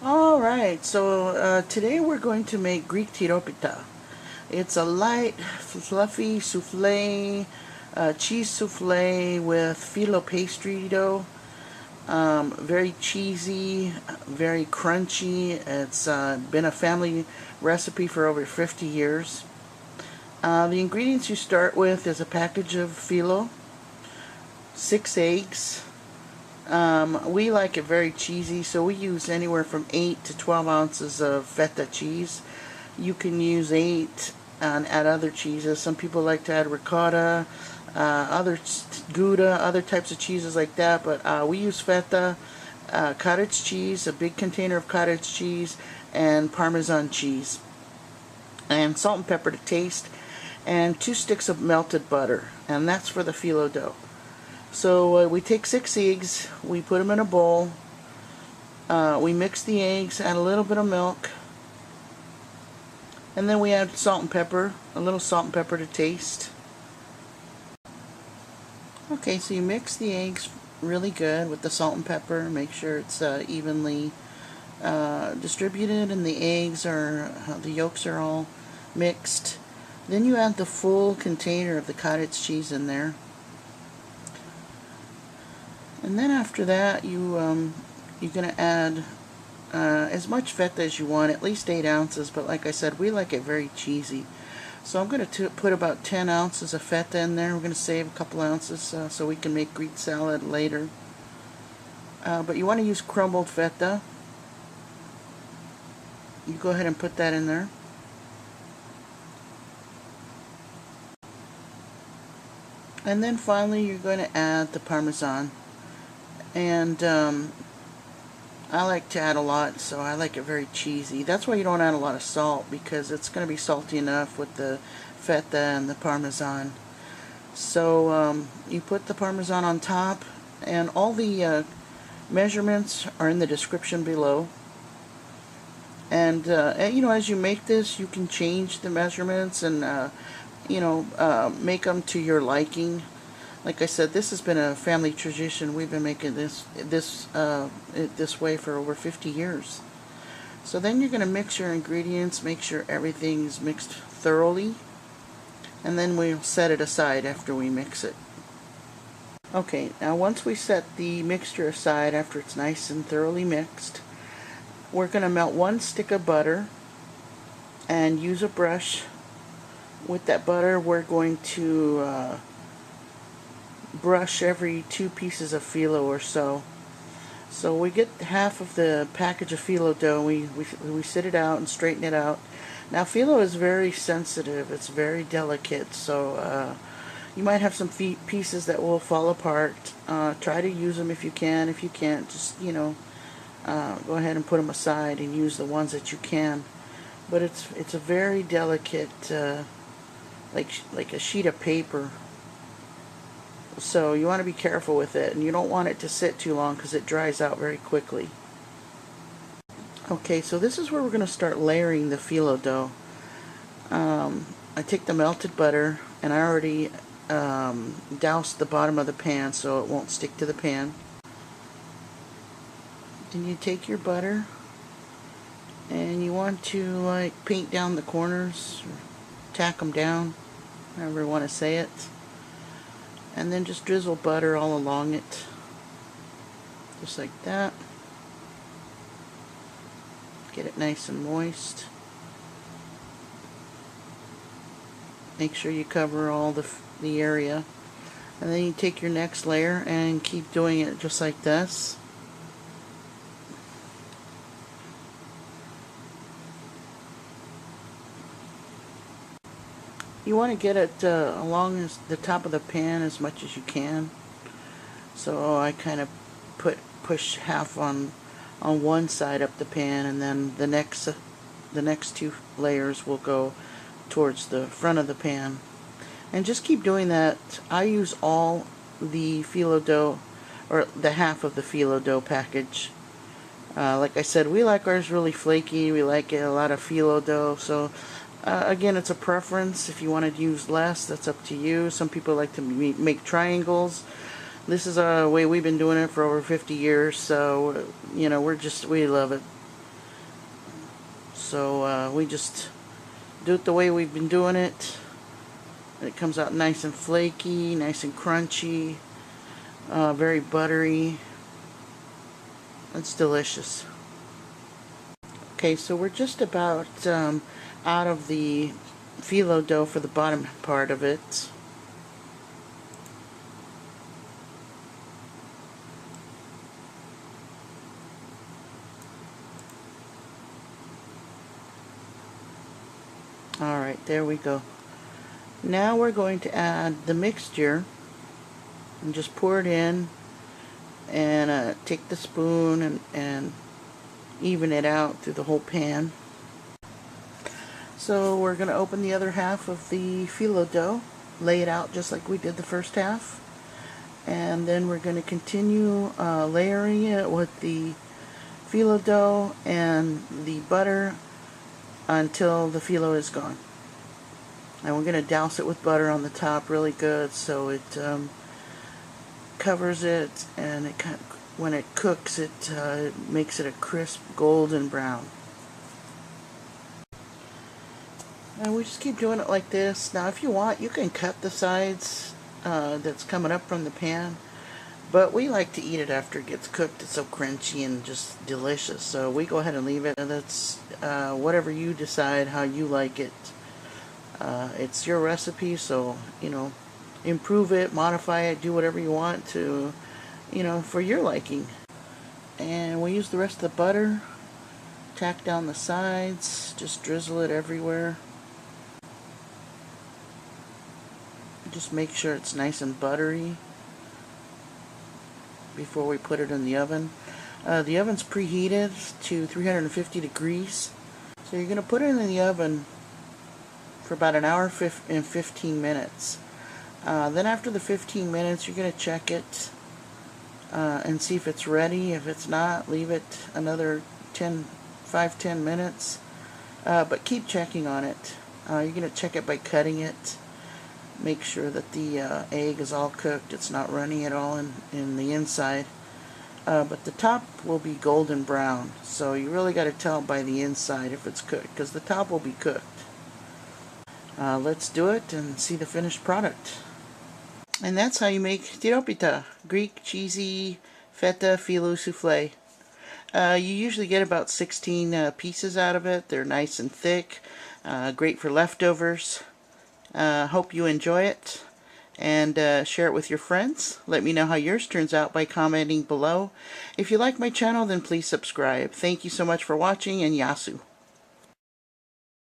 Alright, so today we're going to make Greek tiropita. It's a light, fluffy souffle, cheese souffle with filo pastry dough. Very cheesy, very crunchy. It's been a family recipe for over 50 years. The ingredients you start with is a package of filo, 6 eggs. We like it very cheesy, so we use anywhere from 8 to 12 ounces of feta cheese. You can use 8 and add other cheeses. Some people like to add ricotta, other Gouda, other types of cheeses like that, but we use feta, cottage cheese, a big container of cottage cheese, and Parmesan cheese, and salt and pepper to taste, and 2 sticks of melted butter, and that's for the phyllo dough. So we take 6 eggs, we put them in a bowl, we mix the eggs, add a little bit of milk, and then we add salt and pepper, a little salt and pepper to taste. Okay, so you mix the eggs really good with the salt and pepper, make sure it's evenly distributed and the eggs are, the yolks are all mixed. Then you add the full container of the cottage cheese in there. And then after that, you're going to add as much feta as you want, at least 8 ounces, but like I said, we like it very cheesy. So I'm going to put about 10 ounces of feta in there. We're going to save a couple ounces so we can make Greek salad later. But you want to use crumbled feta. You go ahead and put that in there. And then finally you're going to add the Parmesan. And I like to add a lot, so I like it very cheesy. That's why you don't add a lot of salt, because it's going to be salty enough with the feta and the Parmesan. So you put the Parmesan on top, and all the measurements are in the description below. And you know, as you make this, you can change the measurements and make them to your liking. Like I said, this has been a family tradition. We've been making this way for over 50 years. So then you're going to mix your ingredients, make sure everything's mixed thoroughly, and then we'll set it aside after we mix it. Okay, now once we set the mixture aside after it's nice and thoroughly mixed, we're going to melt 1 stick of butter and use a brush. With that butter, we're going to brush every 2 pieces of phyllo or so. So we get half of the package of phyllo dough, we sit it out and straighten it out. Now phyllo is very sensitive, it's very delicate, so you might have some pieces that will fall apart. Try to use them if you can. If you can't, just go ahead and put them aside and use the ones that you can. But it's a very delicate, like a sheet of paper. So you want to be careful with it, and you don't want it to sit too long because it dries out very quickly. Okay, so this is where we're going to start layering the phyllo dough. I take the melted butter, and I already doused the bottom of the pan so it won't stick to the pan. Then you take your butter, and you want to paint down the corners, or tack them down, however you want to say it. And then just drizzle butter all along it, just like that. Get it nice and moist. Make sure you cover all the area. And then you take your next layer and keep doing it just like this. You want to get it along the top of the pan as much as you can. So I kind of push half on one side up the pan, and then the next 2 layers will go towards the front of the pan. And just keep doing that. I use all the phyllo dough, or the half of the phyllo dough package. Like I said, we like ours really flaky. We like a lot of phyllo dough, so again, it's a preference. If you want to use less, that's up to you. Some people like to make triangles. This is a way we've been doing it for over 50 years, so we love it. So we just do it the way we've been doing it. It comes out nice and flaky, nice and crunchy, very buttery. It's delicious. Okay, so we're just about out of the phyllo dough for the bottom part of it. Alright, there we go. Now we're going to add the mixture and just pour it in and take the spoon and even it out through the whole pan. So we're going to open the other half of the phyllo dough, lay it out just like we did the first half, and then we're going to continue layering it with the phyllo dough and the butter until the phyllo is gone. And we're going to douse it with butter on the top really good so it covers it, and when it cooks it makes it a crisp golden brown. And we just keep doing it like this. Now if you want, you can cut the sides that's coming up from the pan, but we like to eat it after it gets cooked. It's so crunchy and just delicious, so we go ahead and leave it. And that's whatever you decide how you like it. It's your recipe, so you know, improve it, modify it, do whatever you want to, you know, for your liking. And we use the rest of the butter, tack down the sides, just drizzle it everywhere. Just make sure it's nice and buttery before we put it in the oven. The oven's preheated to 350 degrees, so you're going to put it in the oven for about an hour and 15 minutes. Then after the 15 minutes, you're going to check it and see if it's ready. If it's not, leave it another 5-10 minutes, but keep checking on it. You're going to check it by cutting it. Make sure that the egg is all cooked, it's not runny at all in the inside. But the top will be golden brown, so you really got to tell by the inside if it's cooked, because the top will be cooked. Let's do it and see the finished product. And that's how you make Tiropita, Greek cheesy Feta Filo souffle. You usually get about 16 pieces out of it. They're nice and thick, great for leftovers. Hope you enjoy it, and share it with your friends. Let me know how yours turns out by commenting below. If you like my channel, then please subscribe. Thank you so much for watching, and YASOU.